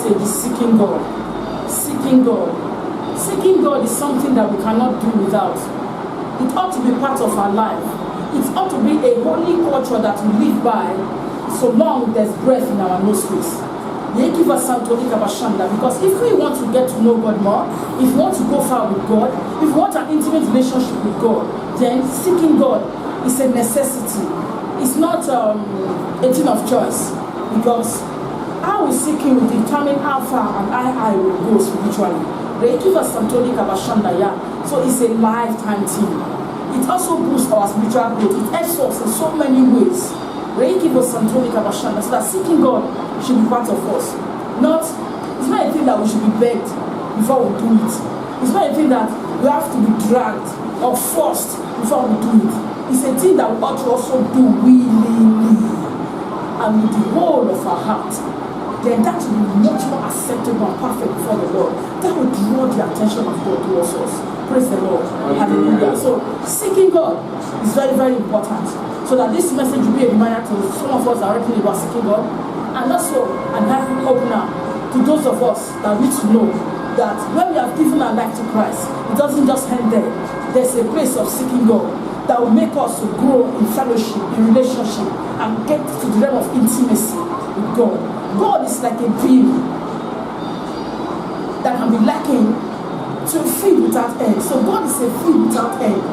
message is seeking God. Seeking God. Seeking God is something that we cannot do without. It ought to be part of our life. It ought to be a holy culture that we live by so long there's breath in our nostrils. Because if we want to get to know God more, if we want to go far with God, if we want an intimate relationship with God, then seeking God is a necessity. It's not a thing of choice. Because how we seek Him will determine how far and I will go spiritually. So it's a lifetime thing. It also boosts our spiritual growth. It helps us in so many ways. So that seeking God should be part of us. It's not a thing that we should be begged before we do it. It's not a thing that we have to be dragged or forced before we do it. It's a thing that we ought to also do willingly and with the whole of our heart. Then that will be much more acceptable and perfect before the Lord. That will draw the attention of God towards us. Praise the Lord. Hallelujah. So seeking God is very, very important. So that this message will be a reminder to some of us that are thinking about seeking God, and also an eye opener to those of us that need to know that when we have given our life to Christ, it doesn't just end there. There's a place of seeking God that will make us to grow in fellowship, in relationship, and get to the realm of intimacy with God. God is like a beam that can be likened to a field without end. So God is a field without end.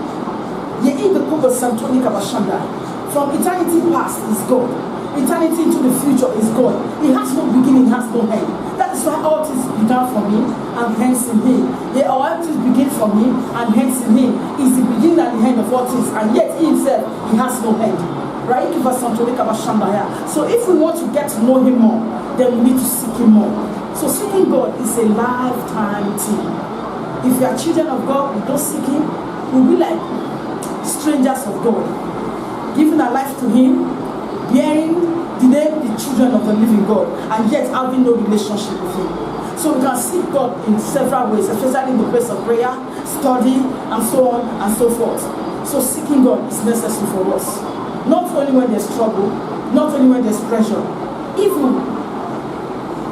From eternity past is God. Eternity into the future is God. It has no beginning, has no end. That is why all things began from Him and hence in Him. All things begin from Him and hence in Him. Is the beginning and the end of all things, and yet He Himself, He has no end. Right? So if we want to get to know Him more, then we need to seek Him more. So seeking God is a lifetime thing. If we are children of God, we don't seek Him, we'll be like strangers of God, giving our life to Him, bearing the name the children of the living God, and yet having no relationship with Him. So we can seek God in several ways, especially in the place of prayer, study, and so on and so forth. So seeking God is necessary for us. Not only when there's trouble, not only when there's pressure, even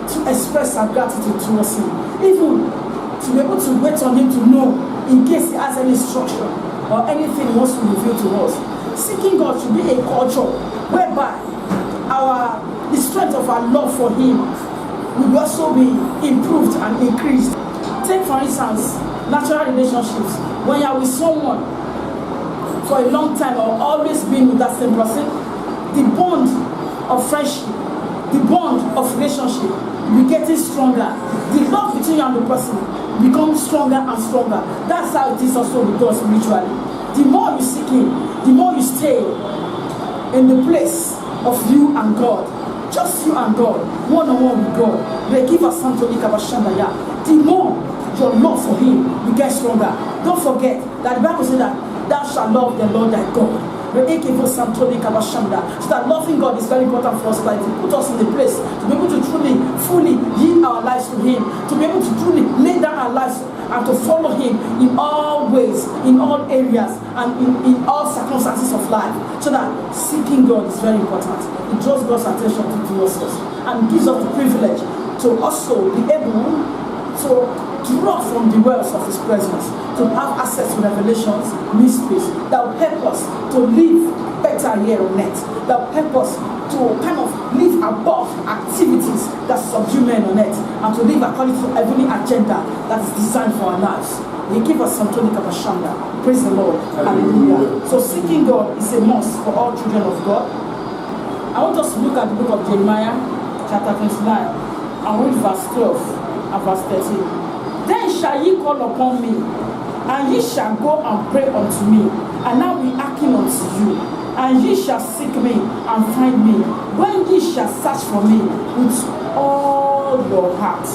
to express our gratitude towards Him, even to be able to wait on Him to know in case He has any instruction or anything He wants to reveal to us. Seeking God should be a culture whereby the strength of our love for Him will also be improved and increased. Take for instance, natural relationships. When you are with someone for a long time or always been with that same person, the bond of friendship, the bond of relationship will be getting stronger. The love between you and the person becomes stronger and stronger. That's how it is also with God spiritually. The more you seek Him, the more you stay in the place of you and God. Just you and God, one-on-one with God. The more your love for Him will get stronger. Don't forget that the Bible says that thou shalt love the Lord thy God. So that loving God is very important for us, like to put us in the place to be able to truly, fully yield our lives to Him, to be able to truly lay down our lives and to follow Him in all ways, in all areas, and in all circumstances of life. So that seeking God is very important. It draws God's attention towards us and gives us the privilege to also be able to draw from the wells of His presence, to have access to revelations, mysteries that will help us to live better here on earth, that will help us to kind of live above activities that subdue men on earth, and to live according to heavenly agenda that is designed for our lives. He give us some tonica bashanda. Praise the Lord. Hallelujah. So seeking God is a must for all children of God. I want us to look at the book of Jeremiah, chapter 29, and read verse 12 and verse 13. Then shall ye call upon me, and ye shall go and pray unto me, and I will hearken unto you, and ye shall seek me and find me, when ye shall search for me with all your heart.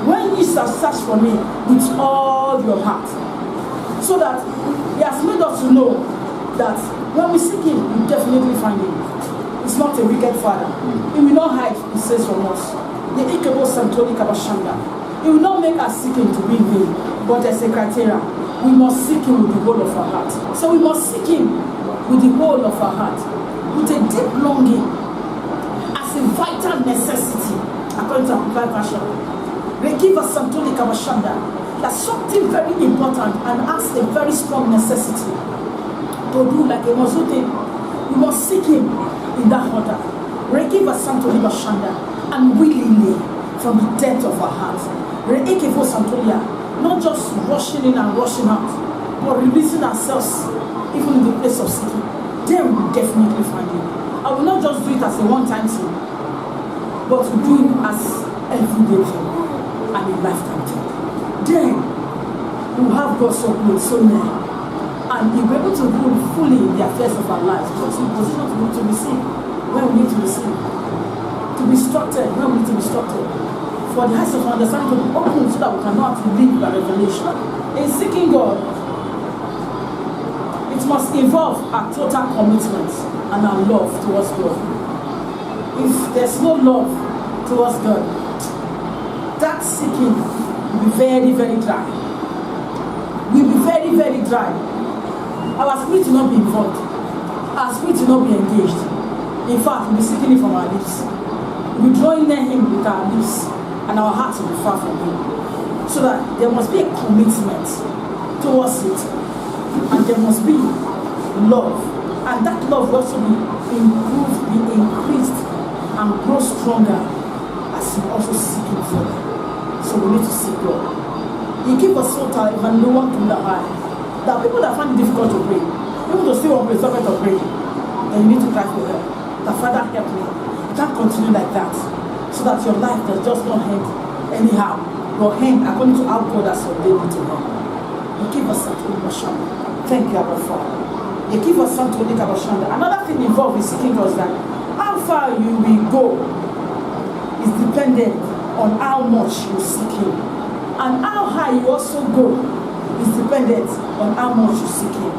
When ye shall search for me with all your heart. So that He has made us to know that when we seek Him, we definitely find Him. It's not a wicked Father. He will not hide His face from us. He will not make us seeking to be in Him, but as a criteria, we must seek Him with the whole of our heart. So we must seek Him with the whole of our heart, with a deep longing, as a vital necessity. according to Amplified Version. Rekiva Santoli Kabashanda. That's something very important and has a very strong necessity to do like a Mozute. We must seek him in that order. Rekiva Santoli Bashanda. And willingly from the depth of our hearts. Rekiva Santolia. Not just rushing in and rushing out, but releasing ourselves even in the place of seeking. Then we will definitely find him. I will not just do it as a one-time thing, but we do it as everyday thing and a lifetime thing. Then we will have God so close, so near, and we will be able to rule fully in the affairs of our lives, to in position to receive when we need to receive, to be instructed when we need to be instructed, for the eyes of our understanding to be open so that we can know how to live by revelation. In seeking God, it must involve our total commitment and our love towards God. If there's no love towards God, that seeking will be very, very dry. Will be very, very dry. Our spirit will not be involved. Our spirit will not be engaged. In fact, we'll be seeking it from our lips. We'll be drawing near him with our lips, and our hearts will be far from him. So that there must be a commitment towards it. And there must be love. And that love will also be improved, be increased, and grow stronger as you also seek him further. So we need to seek God. He gave us so time and no one can lie. There are people that find it difficult to pray. People to stay on the subject of praying. Then you need to cry for help. The Father help me. You can't continue like that. So that your life does just not end anyhow. Your hand according to how God has ordained to him. You give us something. Thank you, Abba Father. You give us something. Another thing involved in seeking God is that how far you will go is dependent on how much you seek him. And how high you also go is dependent on how much you seek him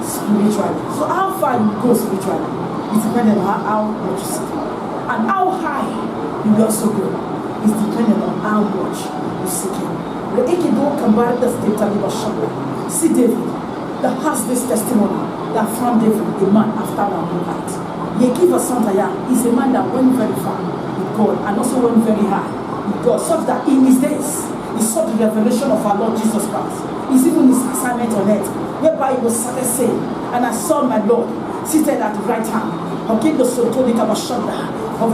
spiritually. So how far you go spiritually is dependent on how much you seek him. And how high you will also go is dependent on how much you seek him. See David that has this testimony that found David a man after our own heart. Yekiva Santaya is a man that went very far with God and also went very high with God, such that in his days he saw the revelation of our Lord Jesus Christ. It's even his assignment on earth, whereby he was started saying, and I saw my Lord seated at the right hand of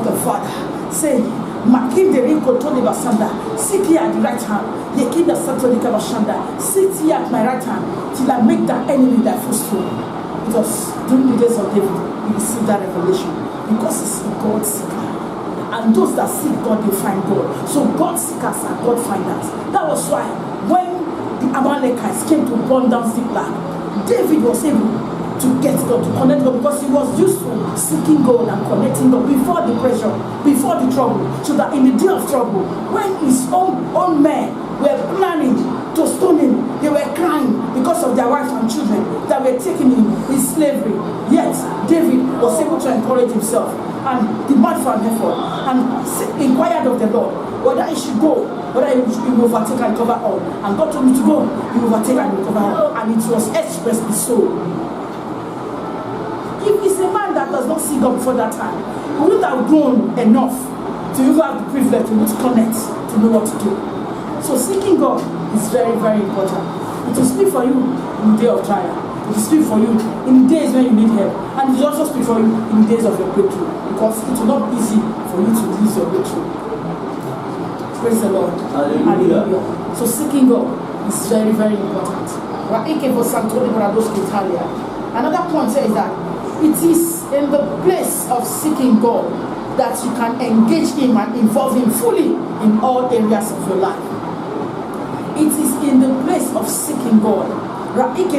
the Father, saying, Makim de Rico Tony Basanda, sit here at the right hand. Yekinda Satonika Bashanda, sit here at my right hand till I make that enemy thy footstool. It was during the days of David he received that revelation because he's a God seeker. And those that seek God, they find God. So God seekers are God finders. That was why when the Amalekites came to burn down Ziklag, David was able to get God, to connect God, because he was used to seeking God and connecting God before the pressure, before the trouble, so that in the day of trouble, when his own men were planning to stone him, they were crying because of their wives and children that were taken in slavery. Yet David was able to encourage himself and demand for an effort and inquired of the Lord whether he should go, whether he will overtake and recover all. And God told me to go, he will overtake and recover all. And it was expressly so. If it's a man that does not see God before that time, he wouldn't have grown enough to even have the privilege to connect, to know what to do. So seeking God is very, very important. It will speak for you in the day of trial. It will speak for you in the days when you need help. And it will also speak for you in the days of your breakthrough. Because it will not be easy for you to lose your breakthrough. Praise the Lord. Hallelujah. So seeking God is very, very important. Another point here is that it is in the place of seeking God that you can engage him and involve him fully in all areas of your life. It is in the place of seeking God that you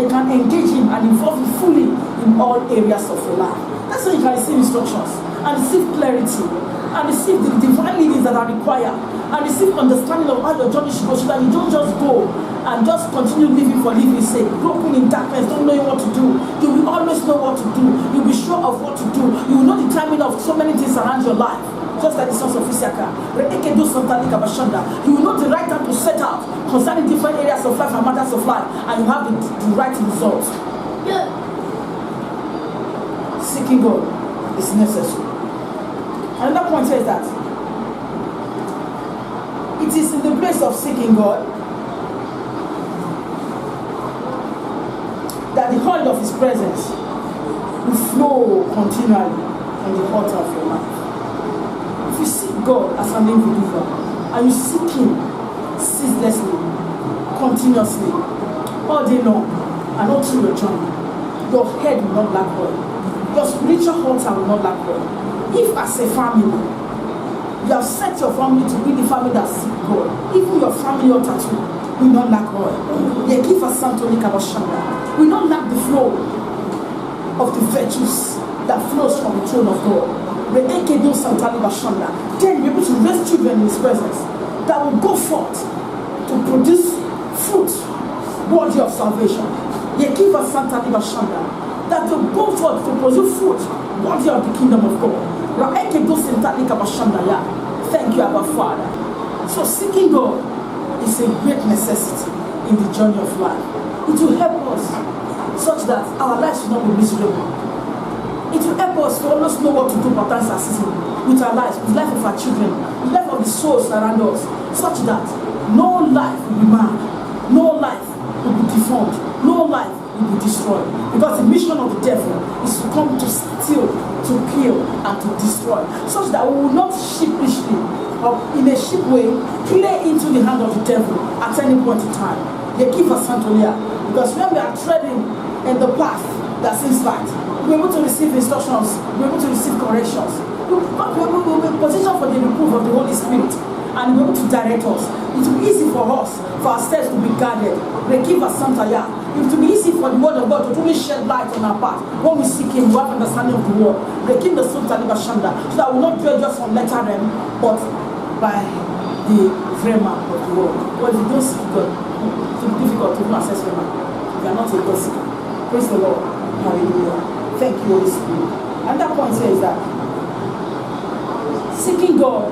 can engage him and involve him fully in all areas of your life. That's why you can receive instructions and receive clarity and receive the divine leadings that are required and receive understanding of how your journey should go, so that you don't just go and just continue living for living's sake, broken in darkness, don't know what to do. You will always know what to do. You'll be sure of what to do. You will know the timing of so many things around your life. Just like the sons of Issachar. You will know the right time to set out concerning different areas of life and matters of life, and you have the right results. Yeah. Seeking God is necessary. Another point here is that it is in the place of seeking God that the oil of His presence will flow continually on the altar of your life. If you seek God as an individual and you seek Him ceaselessly, continuously, all day long, and all through your journey, your head will not lack oil. Your spiritual altar will not lack oil. If as a family, you have set your family to be the family that seek God, even your family altar too will not lack oil. Will not lack the flow of the virtues that flows from the throne of God. Then you'll be able to raise children in His presence that will go forth to produce fruit worthy of salvation. That will go forth to produce fruit worthy of the kingdom of God. Thank you, Abba Father. So seeking God is a great necessity in the journey of life. It will help us such that our lives will not be miserable. It will help us to always know what to do per times as season with our lives, with the life of our children, with the life of the souls around us, such that no life will be mad, no life will be deformed, no life will be destroyed. Because the mission of the devil is to come to steal, to kill, and to destroy, such that we will not sheepishly or in a sheep way play into the hand of the devil at any point in time. They give us Santolia. Because when we are treading in the path that seems right, we're able to receive instructions, we're able to receive corrections, we're in position for the reproof of the Holy Spirit, and we're able to direct us. It will be easy for us, for our steps to be guarded. They give us Santaya. It will be easy for the word of God to really shed light on our path. When we seek Him, we have understanding of the word. They give the Santali Bashanda, so that we will not dwell just on letter them, but by the Vrema of the word. But if you don't seek God, it will be difficult to access Vrema. You are not a God seeker. Praise the Lord. Hallelujah. Thank you, Holy Spirit. And that point here is that seeking God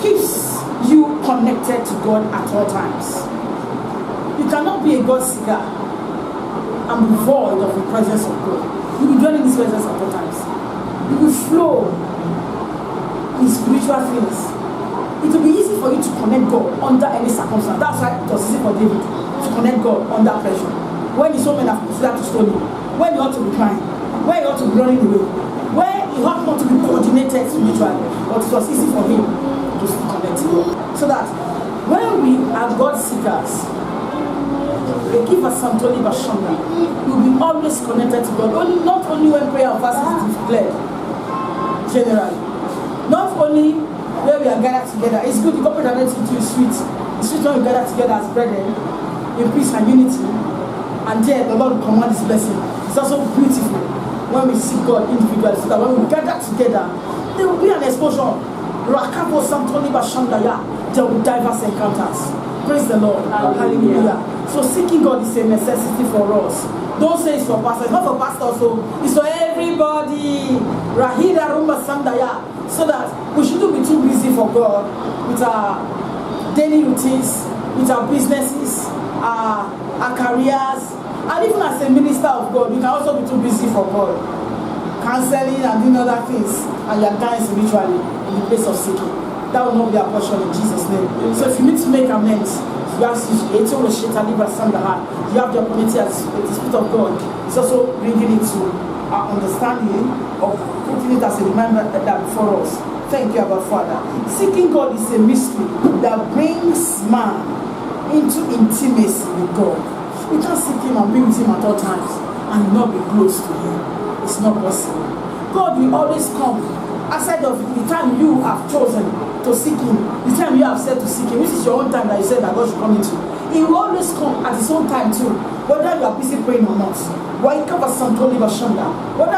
keeps you connected to God at all times. You cannot be a God seeker and be void of the presence of God. You will dwell in His presence at all times. You will flow in spiritual things. It will be easy for you to connect God under any circumstance. That's why it was easy for David to connect God under pressure. When his own men have considered to stone him, when he ought to be crying, when he ought to be running away, when he ought not to be coordinated spiritually, but it was easy for him to connect to God. So that when we are God seekers, they give us Santoli Bashanda, you'll be always connected to God. Not only when prayer and fasting is declared, generally. Not only where we are gathered together. It's good, the corporate identity is sweet. It's sweet when we gather together as brethren in peace and unity. And there the Lord will command His blessing. It's also beautiful when we seek God individually, so that when we gather together, there will be an explosion. Rakabo Santoli Bashandaya. There will be diverse encounters. Praise the Lord. Hallelujah. So seeking God is a necessity for us. Don't say it's for pastors. It's not for pastors, so it's for everybody. Rahida Rumba Sandaya. So that we shouldn't be too busy for God with our daily routines, with our businesses, our careers, and even as a minister of God, you can also be too busy for God, counseling and doing other things, and you are dying spiritually in the place of seeking. That will not be our portion in Jesus' name. So if you need to make amends, you have the opportunity as the Spirit of God is also bringing it to our understanding of putting it as a reminder that before us. Thank you, Abba Father. Seeking God is a mystery that brings man into intimacy with God. You can't seek Him and be with Him at all times and not be close to Him. It's not possible. God will always come aside of the time you have chosen to seek Him, the time you have said to seek Him, which is your own time that you said that God should come into. He will always come at His own time too, whether you are busy praying or not. Whether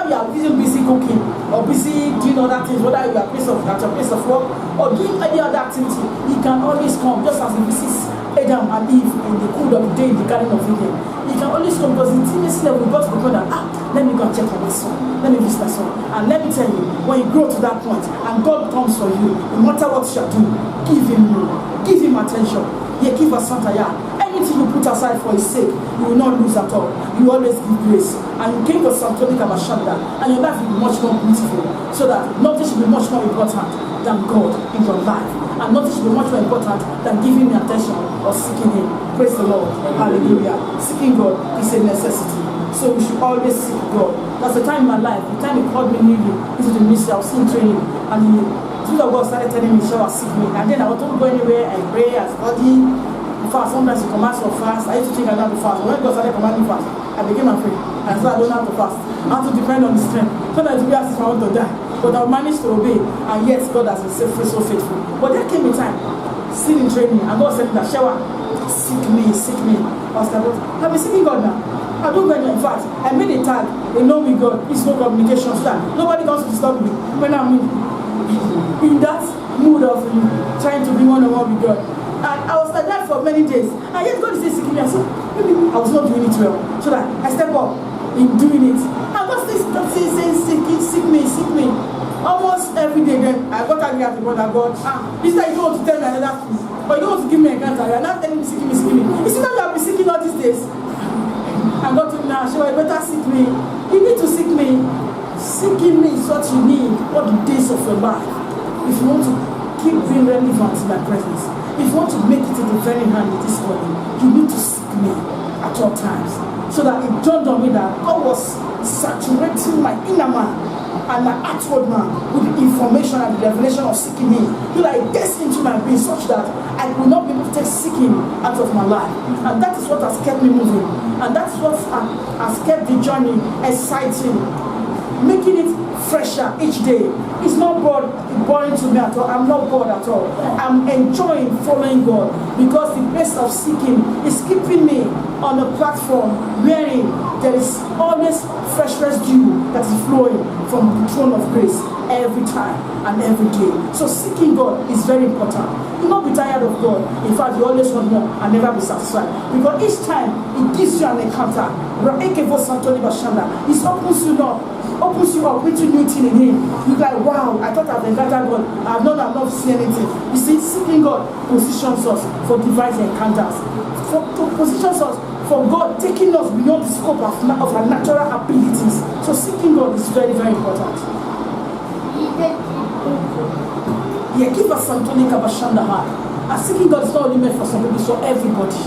you are busy cooking or busy doing other things, whether you are at your place of work or doing any other activity, He can always come, just as He visits Adam and Eve in the cool of the day in the Garden of Eden. He can always come because the intimacy level got to the point that, let me go and check on my son, let me visit my son. And let me tell you, when you grow to that point and God comes for you, no matter what you are doing, give Him attention. He give us Santaya. Anything you put aside for his sake, you will not lose at all. You always give grace. And you came for Santoni Kabashanda, and your life will be much more beautiful, so that nothing should be much more important than God in your life. And nothing should be much more important than giving me attention or seeking him. Praise the Lord. Hallelujah. Seeking God is a necessity. So we should always seek God. That's the time in my life, the time he called me newly into the ministry, I was in training, and the Spirit of God started telling me, "Shall I seek me?" And then I was not go anywhere and pray and study. In fact, sometimes he commands for fast. I used to think I don't have to fast. When God started commanding fast, I became afraid. And so I don't have to fast. I have to depend on his strength. Sometimes we ask if I want to die. But I managed to obey. And yet God has been so faithful. But there came a time, still in training, and God said that, "Shower, seek me, seek me." I was like, I've been seeking God now. I don't go anywhere. In fact, I made a tag, "They know me God." It's no communication style. Nobody comes to disturb me when I'm in that mood of trying to be one-on-one with God. And I was like that for many days. And yet God is seeking me. I said, maybe I was not doing it well. So that I step up in doing it. And God says, seek me. Almost every day then, I got angry at the God that God, this time you don't want to tell me another thing. Or you don't want to give me a counter. You're not telling me, seeking me. You see that you have been seeking all these days? And God told me, now, sure, you better seek me. You need to seek me. Seeking me is what you need all the days of your life. If you want to keep being relevant in my presence, if you want to make it in the very hand with this body, you need to seek me at all times. So that it dawned on me that God was saturating my inner man and my outward man with the information and the revelation of seeking him. Till I gets into my being such that I will not be able to take seeking out of my life. And that is what has kept me moving. And that's what has kept the journey exciting, making it fresher each day. It's not boring to me at all. I'm not bored at all. I'm enjoying following God, because the place of seeking is keeping me on a platform wherein there is always fresh dew that is flowing from the throne of grace every time and every day. So seeking God is very important. Do not be tired of God. In fact, you always want more and never be satisfied, because each time it gives you an encounter. It opens you up into new thing in him. You're like, wow, I thought I've encountered God. I've not seen anything. You see, seeking God positions us for divine encounters. Positions us for God taking us beyond the scope of our natural abilities. So seeking God is very, very important. Yeah, give us Santoni Kabashanda heart. And seeking God is not only meant for some people, it's for everybody.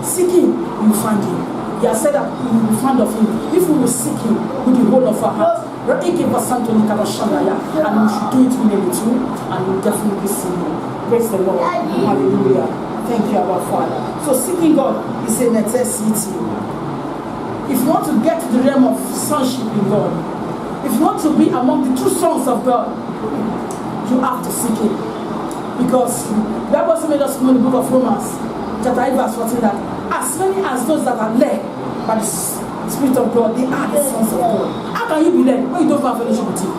Seeking, you find him. He has said that we will be fond of him if we will seek him with the whole of our heart. And we should do it willingly too, and we'll definitely see him. Praise the Lord. Hallelujah. Thank you, our Father. So seeking God is a necessity. If you want to get to the realm of sonship in God, if you want to be among the true sons of God, you have to seek him. Because the Bible also made us know in the book of Romans, chapter 8, verse 14, that as many as those that are led by the Spirit of God, they are the sons of God. How can you be led when you don't have fellowship with him?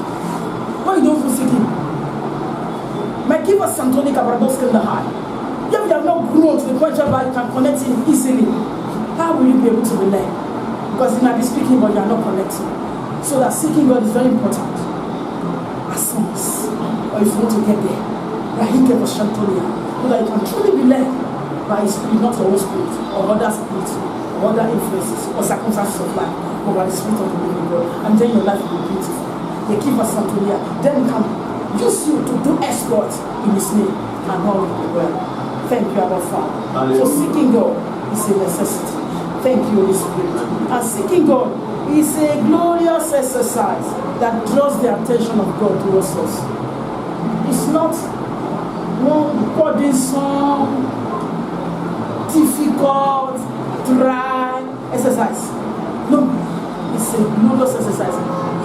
When you don't seek him? My give us Santoni Kabarabowski in the heart. If you have not grown to the point where you can connect him easily, how will you be able to be led? Because you might be speaking, but you are not connecting. So that seeking God is very important. As sons, or if you want to get there, Rahike was Shantonia, so that you can truly be led by his spirit, not your own spirit, or other spirit, or other influences, or circumstances of life, but by the spirit of the living God. And then your life will be beautiful. They keep us Santonia. Then we can use you to do exploits in his name, and all will be well. Thank you, our Father. So seeking God is a necessity. Thank you, Holy Spirit. And seeking God is a glorious exercise that draws the attention of God towards us. It's not one burdensome, difficult, dry exercise. No, it's a glorious exercise.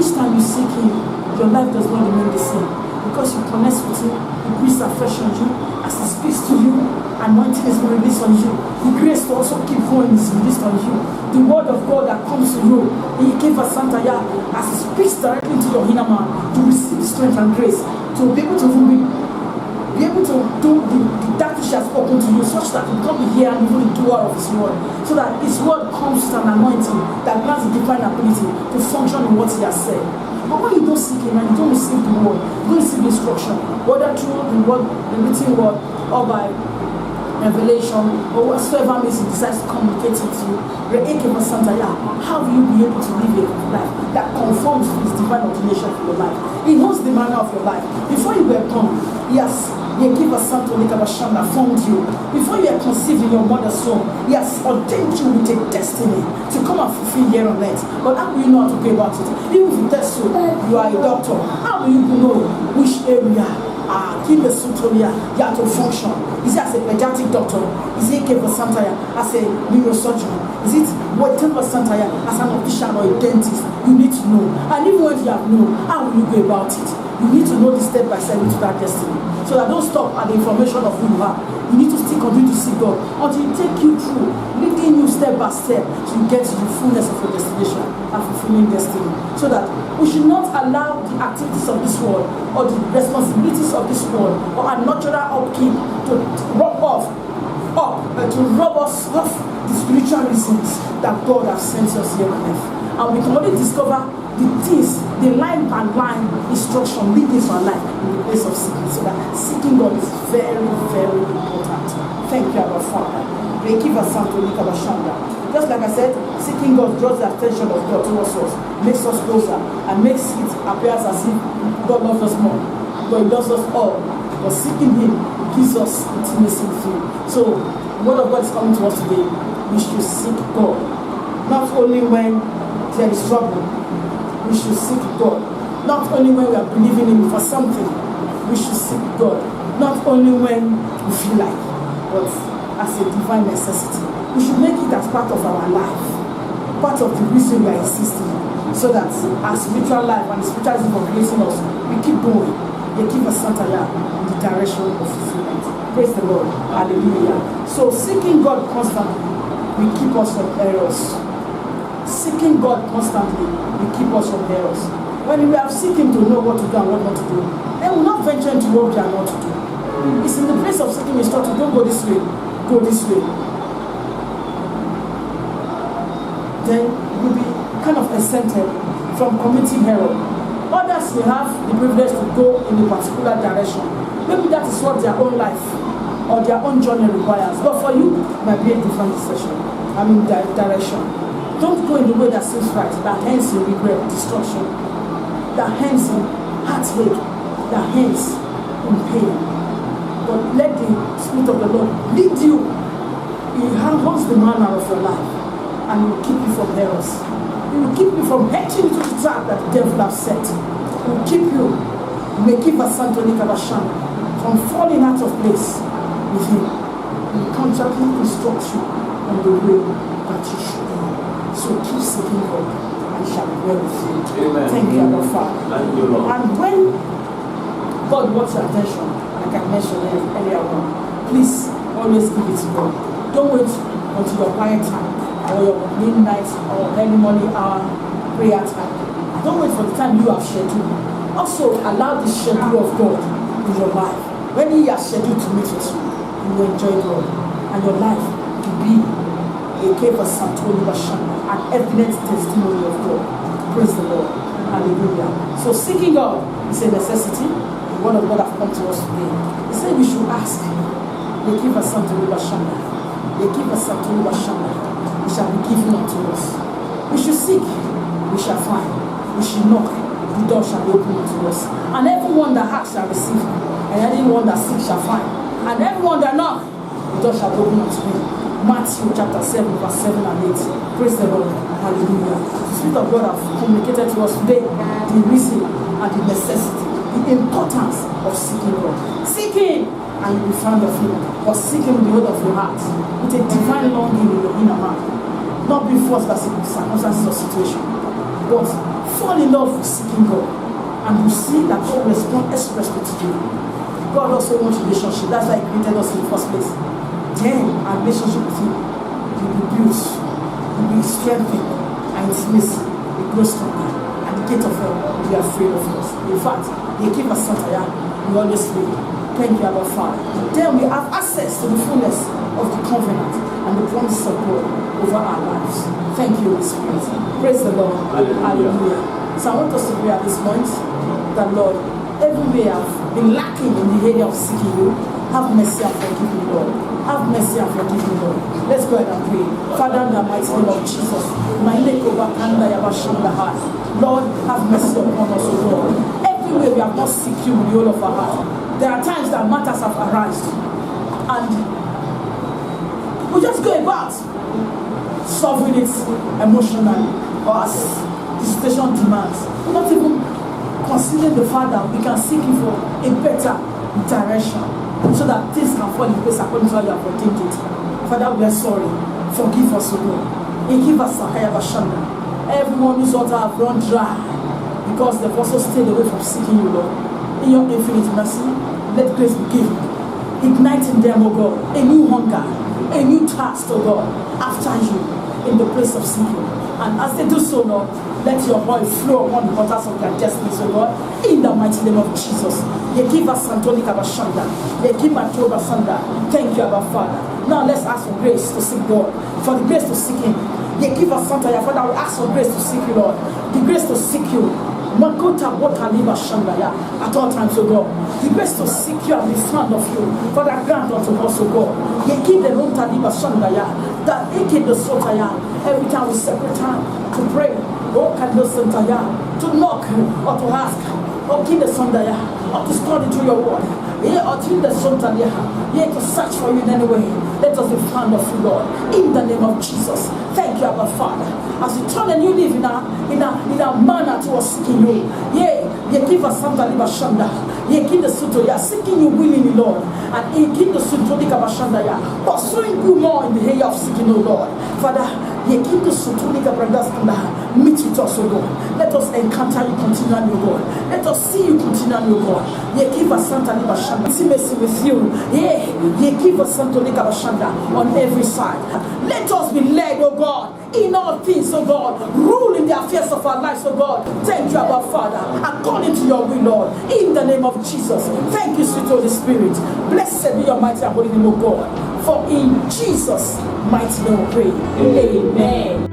Each time you seek him, your life does not remain the same, because you connect with him, he breathes afresh on you. As he speaks to you, anointing is released on you. The grace to also keep going is released on you. The word of God that comes to you, he gave us Santa Ya, as he speaks directly into your inner man, to receive strength and grace, to be able to be able to do that which he has spoken to you, such that you can't be here and even the doer of his word, so that his word comes with an anointing that grants a divine ability to function in what he has said. But when you don't seek him and you don't receive the word, you don't receive the instruction, whether through the word, the written word, or by revelation, or whatsoever means he decides to communicate with you, how will you be able to live a life that conforms to his divine ordination for your life? He knows the manner of your life. Before you were born, yes, formed you. Before you are conceived in your mother's womb, he has ordained you with a destiny to come and fulfill here on earth. But how will you know how to go about it? Even if you test you are a doctor, how will you know which area? You have to function. Is it as a pediatric doctor? Is it as a neurosurgeon? Is it whatever as an official or a dentist? You need to know. And even when you have known, how will you go about it? You need to know the step by step into that destiny. So that don't stop at the information of who you are. You need to still continue to see God until He take you through, leading you step by step to get to the fullness of your destination and fulfilling destiny. So that we should not allow the activities of this world or the responsibilities of this world or our natural upkeep to rub us off the spiritual reasons that God has sent us here on earth. And we can only discover the things, the line by line instruction leading to our life in the place of seeking. So that seeking God is very, very important. Thank you, our Father. Just like I said, seeking God draws the attention of God towards us, makes us closer, and makes it appear as if God loves us more. But He loves us all. But seeking Him gives us intimacy with Him. So, the word of God is coming to us today. We should seek God. Not only when there is trouble, we should seek God. Not only when we are believing Him for something, we should seek God. Not only when we feel like, but as a divine necessity. We should make it as part of our life, part of the reason we are existing, so that our spiritual life and the spiritualism of placing us, we keep going. They keep us in the direction of fulfillment. Praise the Lord. Hallelujah. So seeking God constantly will keep us from errors. Seeking God constantly will keep us from errors. When we are seeking to know what to do and what not to do, then we will not venture into what we are not to do. It's in the place of seeking instruction. Don't go this way, go this way. Then you'll be kind of exempted from committing error. Others will have the privilege to go in a particular direction. Maybe that is what their own life or their own journey requires. But for you, it might be a different direction. Don't go in the way that seems right, that ends in regret, destruction, that ends in heartache, that ends in pain. But let the Spirit of the Lord lead you. He handles the manner of your life and He will keep you from errors. He will keep you from entering into the trap that the devil has set. He will keep you, from falling out of place with Him. He will constantly instruct you on the way that you should go. So keep seeking God and He shall be well with you. Amen. Thank you, our Father. Thank you, Lord. And when God wants your attention, like I mentioned earlier on, please always give it to God. Don't wait until your quiet time or your midnight or early morning hour prayer time. Don't wait for the time you have scheduled. Also allow the schedule of God in your life. When He has scheduled to meet with you, you will enjoy God and your life will be a cave of an evident testimony of God. Praise the Lord. Hallelujah. So seeking God is a necessity. The word of God has come to us today. He said we should ask. They give us something to Bashana. They give us something to Bashana. It shall be given unto us. We should seek, we shall find. We should knock, the door shall be opened unto us. And everyone that asks shall receive. And anyone that seeks shall find. And everyone that knocks, the door shall be opened unto him. Matthew chapter 7, verse 7 and 8. Praise the Lord. Hallelujah. The Spirit of God has communicated to us today the reason and the necessity, the importance of seeking God. Seeking and you will be found of Him. But seek Him with the whole of your heart, with a divine longing in your inner man. Not be forced by circumstances or situation, but fall in love with seeking God. And you see that God will respond expressly to you. God also wants relationship. That's why He created us in the first place. Then our relationship with Him will be built, will be strengthened, and intimacy will grow stronger. And the gate of hell will be afraid of us. In fact, they give us Santaya, we always pray. Thank you, our Father. Then we have access to the fullness of the covenant and the promises of God over our lives. Thank you, Holy Spirit. Praise the Lord. Hallelujah. So I want us to pray at this point that, Lord, everywhere I've been lacking in the area of seeking you, have mercy and forgive me, Lord. Have mercy and forgive me, Lord. Let's go ahead and pray. Father, in the mighty name of Jesus. Lord, have mercy upon us, O Lord. Everywhere we have not seek you with the whole of our heart. There are times that matters have arisen, and we just go about solving it emotionally or as the situation demands. Not even considering the fact that we can seek you for a better direction so that things can fall in place according to how you have ordained it. Father, we are sorry. Forgive us, O Lord. And give us Sakaya Bashanda. Everyone whose altar have run dry because they've also stayed away from seeking you, Lord. In your infinite mercy, let grace be given. Ignite in them, O God, a new hunger, a new thirst, O God, after you in the place of seeking. And as they do so, Lord, let your oil flow upon the waters of their destinies, O God, in the mighty name of Jesus. Thank you, Abba Father. Now let's ask for grace to seek God, for the grace to seek Him. Give us Santa, Father, we ask for grace to seek you, Lord. The grace to seek you. At all times, O God. The grace to seek you and be fond of you. Father, grant unto us, O God. That every time we separate time to pray, to knock or to ask, or keep the Sundaya, or to study through your word. Or to the Sundaya, to search for you in any way. Let us be fond of you, Lord. In the name of Jesus. Thank you, Abba Father. As we turn a new leaf in our manner towards seeking you. You give us Santa Liba Shanda. You give the Suto, seeking you willingly, Lord. And you give the Suto Bashanda, pursuing you more in the area of seeking you, Lord. Father, you give the Suto meet with us, O God. Let us encounter you continually, O God. Let us see you continually, O God. You give us Santa Liba Shanda. Intimacy with you. You give us Santa Liba Shanda on every side. Let us be led, O God, in all things, O God. Rule in the affairs of our lives, O God. Thank you, Abba Father, according to your will, Lord, in the name of Jesus. Thank you, sweet Holy Spirit. Blessed be your mighty and holy name, O God. For in Jesus' mighty name we pray. Amen.